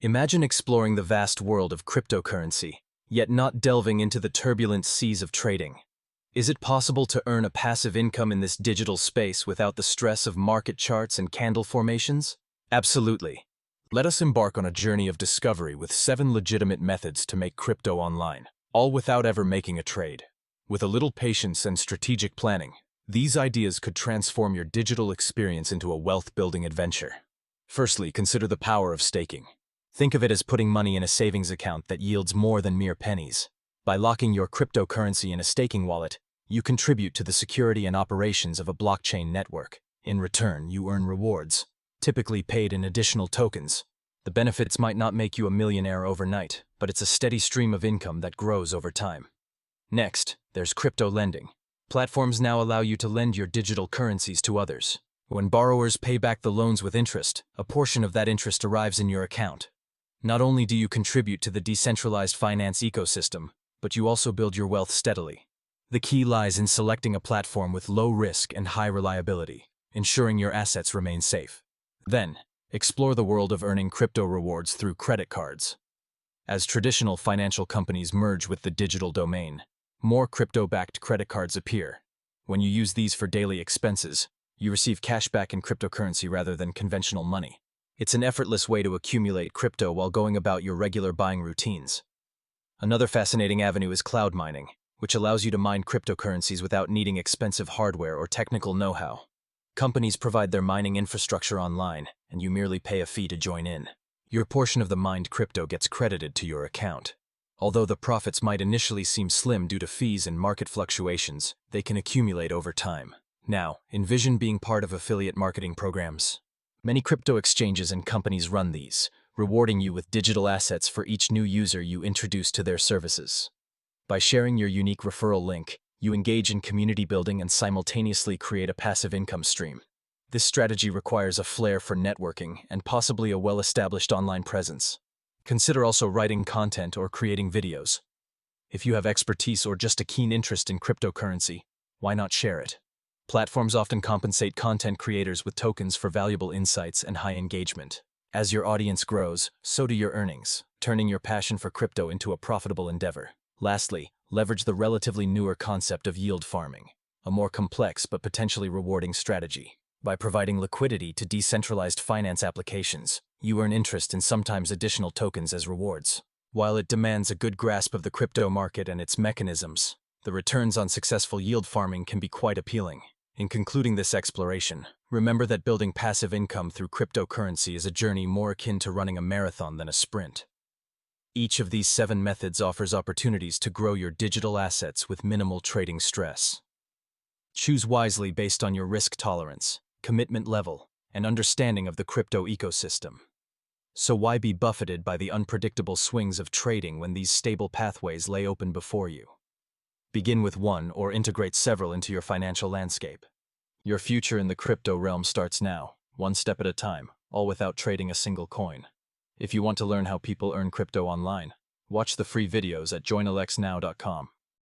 Imagine exploring the vast world of cryptocurrency, yet not delving into the turbulent seas of trading. Is it possible to earn a passive income in this digital space without the stress of market charts and candle formations? Absolutely. Let us embark on a journey of discovery with 7 legitimate methods to make crypto online, all without ever making a trade. With a little patience and strategic planning, these ideas could transform your digital experience into a wealth-building adventure. Firstly, consider the power of staking. Think of it as putting money in a savings account that yields more than mere pennies. By locking your cryptocurrency in a staking wallet, you contribute to the security and operations of a blockchain network. In return, you earn rewards, typically paid in additional tokens. The benefits might not make you a millionaire overnight, but it's a steady stream of income that grows over time. Next, there's crypto lending. Platforms now allow you to lend your digital currencies to others. When borrowers pay back the loans with interest, a portion of that interest arrives in your account. Not only do you contribute to the decentralized finance ecosystem, but you also build your wealth steadily. The key lies in selecting a platform with low risk and high reliability, ensuring your assets remain safe. Then, explore the world of earning crypto rewards through credit cards. As traditional financial companies merge with the digital domain, more crypto-backed credit cards appear. When you use these for daily expenses, you receive cash back in cryptocurrency rather than conventional money. It's an effortless way to accumulate crypto while going about your regular buying routines. Another fascinating avenue is cloud mining, which allows you to mine cryptocurrencies without needing expensive hardware or technical know-how. Companies provide their mining infrastructure online, and you merely pay a fee to join in. Your portion of the mined crypto gets credited to your account. Although the profits might initially seem slim due to fees and market fluctuations, they can accumulate over time. Now, envision being part of affiliate marketing programs. Many crypto exchanges and companies run these, rewarding you with digital assets for each new user you introduce to their services. By sharing your unique referral link, you engage in community building and simultaneously create a passive income stream. This strategy requires a flair for networking and possibly a well-established online presence. Consider also writing content or creating videos. If you have expertise or just a keen interest in cryptocurrency, why not share it? Platforms often compensate content creators with tokens for valuable insights and high engagement. As your audience grows, so do your earnings, turning your passion for crypto into a profitable endeavor. Lastly, leverage the relatively newer concept of yield farming, a more complex but potentially rewarding strategy. By providing liquidity to decentralized finance applications, you earn interest in sometimes additional tokens as rewards. While it demands a good grasp of the crypto market and its mechanisms, the returns on successful yield farming can be quite appealing. In concluding this exploration, remember that building passive income through cryptocurrency is a journey more akin to running a marathon than a sprint. Each of these 7 methods offers opportunities to grow your digital assets with minimal trading stress. Choose wisely based on your risk tolerance, commitment level, and understanding of the crypto ecosystem. So why be buffeted by the unpredictable swings of trading when these stable pathways lay open before you? Begin with one or integrate several into your financial landscape. Your future in the crypto realm starts now, one step at a time, all without trading a single coin. If you want to learn how people earn crypto online, watch the free videos at joinalexnow.com.